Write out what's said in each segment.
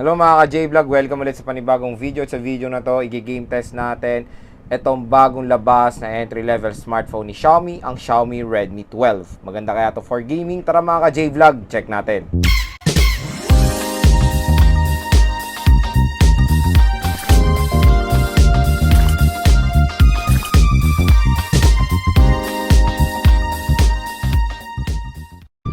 Hello mga ka-J-Vlog, welcome ulit sa panibagong video. At sa video na to, i-game test natin itong bagong labas na entry-level smartphone ni Xiaomi, ang Xiaomi Redmi 12. Maganda kaya to for gaming? Tara mga ka-J-Vlog, check natin.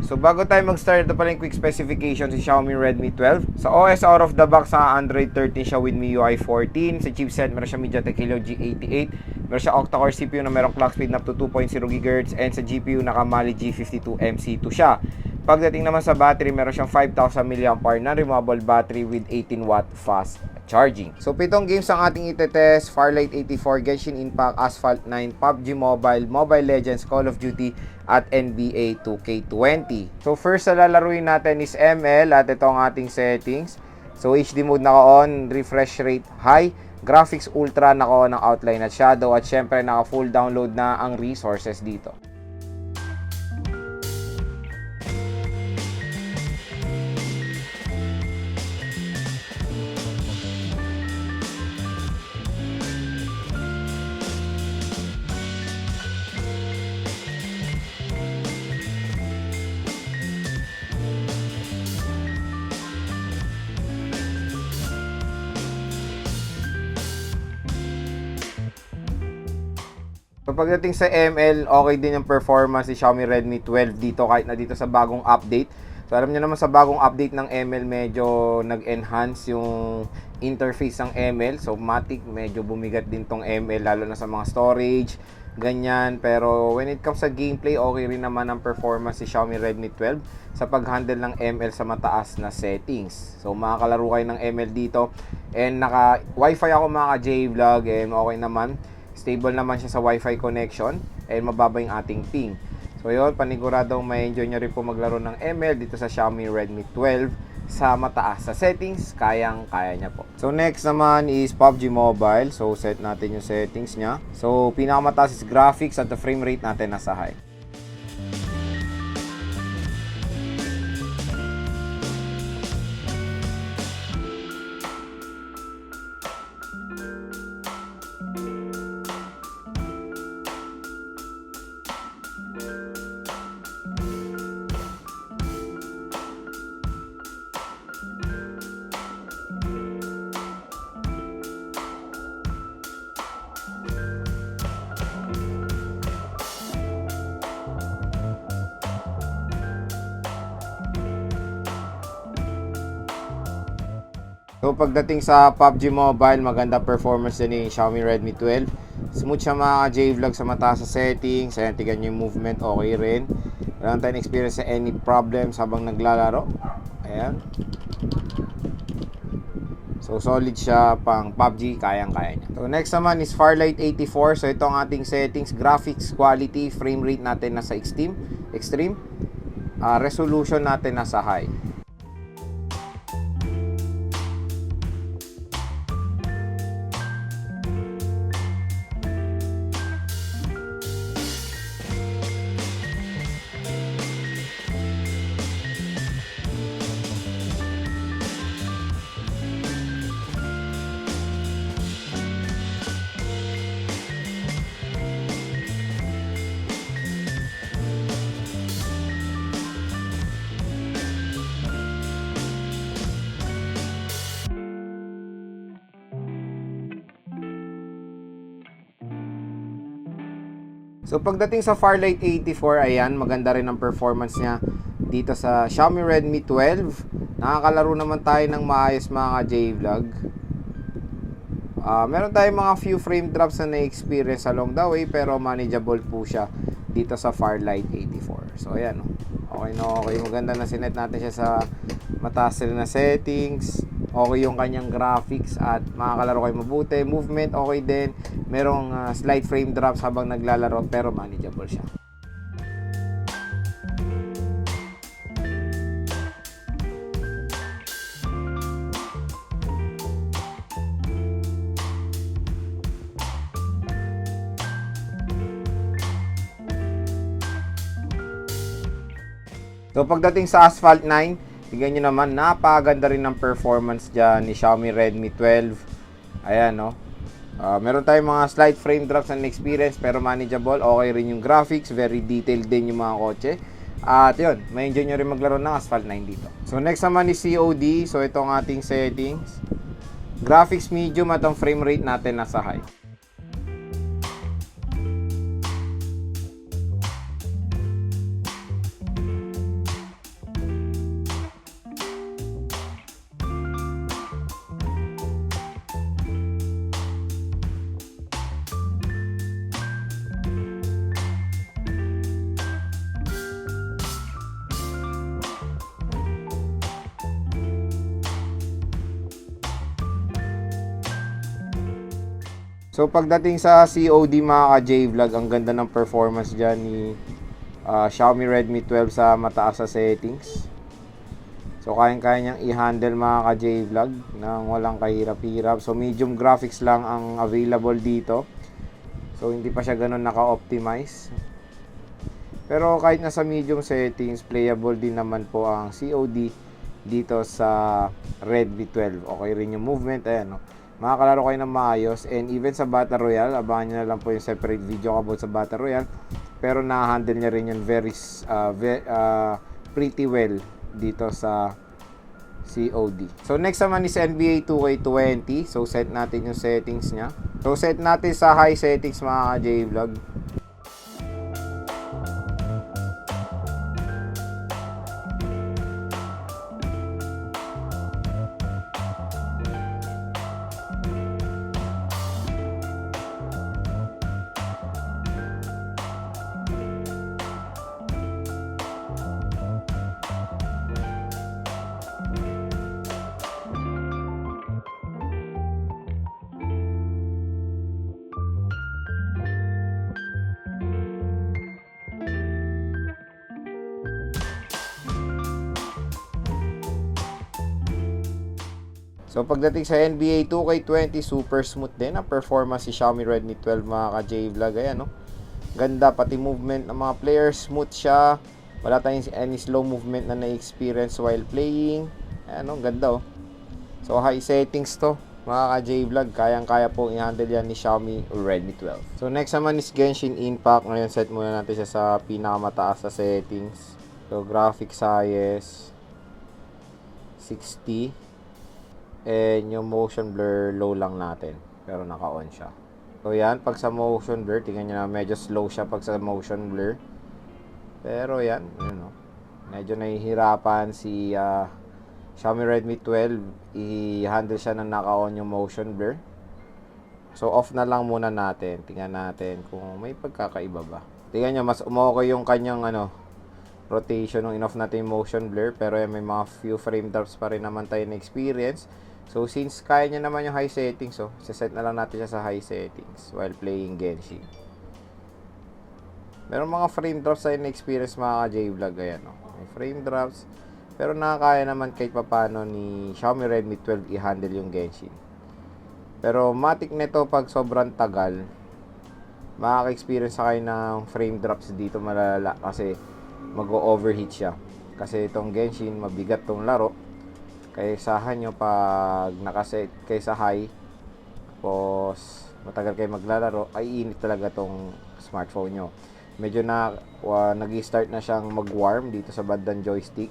So bago tayo mag-start, ito pala yung quick specification si Xiaomi Redmi 12. Sa OS out of the box, sa Android 13 siya with MIUI 14. Sa chipset, meron siya MediaTek Helio G88. Meron siya octa-core CPU na merong clock speed na up to 2.0 GHz. And sa GPU, naka-Mali G52MC2 siya. Pagdating naman sa battery, meron siyang 5,000 mAh na removable battery with 18-watt fast charging. So, pitong games ang ating itetest: Farlight 84, Genshin Impact, Asphalt 9, PUBG Mobile, Mobile Legends, Call of Duty, at NBA 2K20. So, first na lalaruin natin is ML at ito ang ating settings. So, HD mode naka-on, refresh rate high, graphics ultra naka-on ng outline at shadow, at syempre naka-full download na ang resources dito. So pagdating sa ML, okay din yung performance ni Xiaomi Redmi 12 dito kahit na dito sa bagong update. So alam niyo naman sa bagong update ng ML, medyo nag-enhance yung interface ng ML. So matik, medyo bumigat din tong ML lalo na sa mga storage, ganyan. Pero when it comes sa gameplay, okay rin naman ang performance ni Xiaomi Redmi 12 sa pag-handle ng ML sa mataas na settings. So makakalaro kayo ng ML dito. And naka Wi-Fi ako mga ka-J-Vlog, and okay naman. Stable naman siya sa Wi-Fi connection and mababa yung ating ping. So yun, paniguradong may enjoy nyo rin po maglaro ng ML dito sa Xiaomi Redmi 12 sa mataas sa settings, kayang-kaya niya po. So next naman is PUBG Mobile. So set natin yung settings niya. So pinakamataas is graphics at the frame rate natin nasa high. So pagdating sa PUBG Mobile, maganda performance din ni Xiaomi Redmi 12. Smooth siya mga J-Vlog sa mataas sa settings. Ayan, tignan nyo yung movement, okay rin. Wala tayong experience sa any problems habang naglalaro. Ayan. So solid siya pang PUBG, kayang-kaya niya. So next naman is Farlight 84. So ito ang ating settings: graphics quality, frame rate natin nasa extreme. Resolution natin nasa high. So pagdating sa Farlight 84, ayan, maganda rin ang performance niya dito sa Xiaomi Redmi 12. Nakakalaro naman tayo ng maayos mga J-Vlog. Meron tayong mga few frame drops na na-experience along the way, pero manageable po siya dito sa Farlight 84. So ayan, okay na okay. Maganda na sinet natin siya sa mataas na settings. Okay yung kanyang graphics at makakalaro kayo mabuti. Movement okay din. Merong slight frame drops habang naglalaro, pero manageable siya. So pagdating sa Asphalt 9, Tingnan nyo naman, napaganda rin ng performance dyan ni Xiaomi Redmi 12. Ayan, no? Meron tayong mga slight frame drops and experience pero manageable. Okay rin yung graphics, very detailed din yung mga kotse. At yun, may enjoy nyo rin maglaro ng Asphalt 9 dito. So next naman is COD. So ito ang ating settings. Graphics medium at ang frame rate natin nasa high. So pagdating sa COD mga ka-J-Vlog, ang ganda ng performance dyan ni Xiaomi Redmi 12 sa mataas sa settings. So kayang-kaya niyang i-handle mga ka-J-Vlog nang walang kahirap-hirap. So medium graphics lang ang available dito. So hindi pa siya ganun naka-optimize. Pero kahit nasa medium settings, playable din naman po ang COD dito sa Redmi 12. Okay rin yung movement, ayan, no? Makakalaro kayo ng maayos, and even sa Battle Royale, abangan nyo na lang po yung separate video about sa Battle Royale, pero na-handle niya rin yun pretty well dito sa COD. So next naman is NBA 2K20. So set natin yung settings niya. So set natin sa high settings mga ka-J-Vlog. So pagdating sa NBA 2K20, super smooth din ang performance si Xiaomi Redmi 12 mga ka-J-Vlog. Ayan, no? Ganda, pati movement ng mga players, smooth siya. Wala tayong any slow movement na na-experience while playing. Ayan, no? Ganda, oh. So high settings to mga ka-J-Vlog. Kayang-kaya po i-handle yan ni Xiaomi Redmi 12. So next naman is Genshin Impact. Ngayon set muna natin siya sa pinakamataas sa settings. So graphic size 60. And yung motion blur low lang natin, pero naka-on siya. So yan, pag sa motion blur, tingnan nyo na medyo slow siya pag sa motion blur. Pero yan, yun, no? Medyo nahihirapan si Xiaomi Redmi 12 i-handle siya na naka-on yung motion blur. So off na lang muna natin. Tingnan natin kung may pagkakaiba ba. Tingnan nyo, mas umokay yung kanyang rotation nung in-off natin yung motion blur, pero may mga few frame drops pa rin naman tayo na experience. So since kaya niya naman yung high settings, so set na lang natin siya sa high settings while playing Genshin. Meron mga frame drops tayo na experience mga ka-J-Vlog, ayan, no? May frame drops, pero nakakaya naman kahit papano ni Xiaomi Redmi 12 i-handle yung Genshin. Pero matik nito pag sobrang tagal, makaka-experience kayo ng frame drops dito malala kasi mag-overheat siya. Kasi itong Genshin, mabigat tong laro. Kaysahan nyo pag nakaset kayo sa high, tapos matagal kayo maglalaro, ay init talaga tong smartphone nyo. Medyo nag-start na siyang mag-warm dito sa bandang joystick.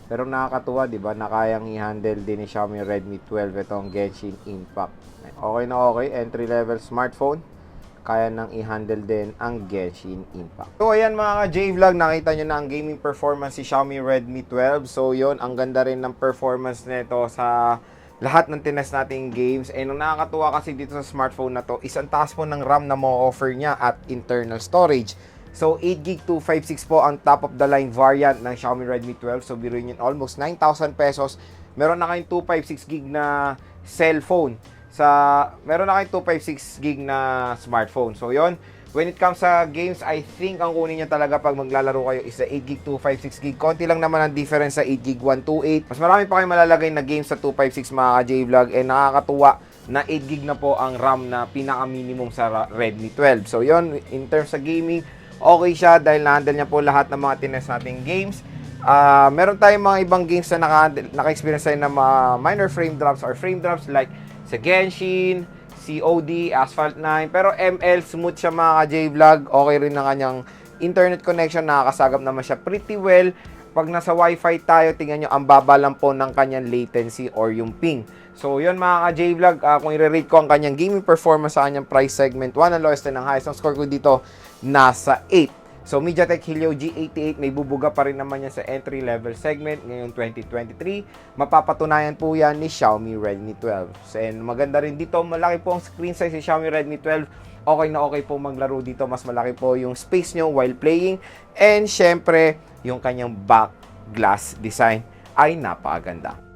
Pero nakakatuwa, di ba? Na kayang i-handle din ni Xiaomi Redmi 12 itong Genshin Impact. Okay na okay, entry-level smartphone. Kaya nang i-handle din ang Genshin Impact. So ayan mga ka-J-Vlog, nakita nyo na ang gaming performance si Xiaomi Redmi 12. So yon, ang ganda rin ng performance nito sa lahat ng tinest nating games. And ang nakakatuwa kasi dito sa smartphone na to, isang taas po ng RAM na mo-offer niya at internal storage. So 8GB 256 po ang top of the line variant ng Xiaomi Redmi 12. So biruin yun, almost 9,000 pesos. Meron na kayong 256GB na cellphone. Meron na kayong 256GB na smartphone. So yon, when it comes sa games, I think ang kunin niya talaga pag maglalaro kayo is sa 8GB 256GB. Konti lang naman ang difference sa 8GB 128. Mas marami pa kayong malalagay na games sa 256 mga ka-J-Vlog, and nakakatuwa na 8GB na po ang RAM na pinaka-minimum sa Redmi 12. So yon, in terms sa gaming, okay siya dahil na-handle niya po lahat ng mga tinest nating games. Meron tayong mga ibang games na naka-experience tayo ng mga minor frame drops or frame drops like sa Genshin, COD, Asphalt 9. Pero ML, smooth siya mga ka-J-Vlog. Okay rin na kanyang internet connection. Nakakasagap naman siya pretty well. Pag nasa Wi-Fi tayo, tingnan nyo, ang baba lang po ng kanyang latency or yung ping. So, yun mga ka-J-Vlog, kung i-rate ko ang kanyang gaming performance sa kanyang price segment, 1 ang lowest and ang highest. Ang score ko dito, nasa 8. So, MediaTek Helio G88, may bubuga pa rin naman yan sa entry-level segment ngayong 2023. Mapapatunayan po yan ni Xiaomi Redmi 12. So, and maganda rin dito, malaki po ang screen size ni Xiaomi Redmi 12. Okay na okay po maglaro dito. Mas malaki po yung space nyo while playing. And, syempre, yung kanyang back glass design ay napakaganda.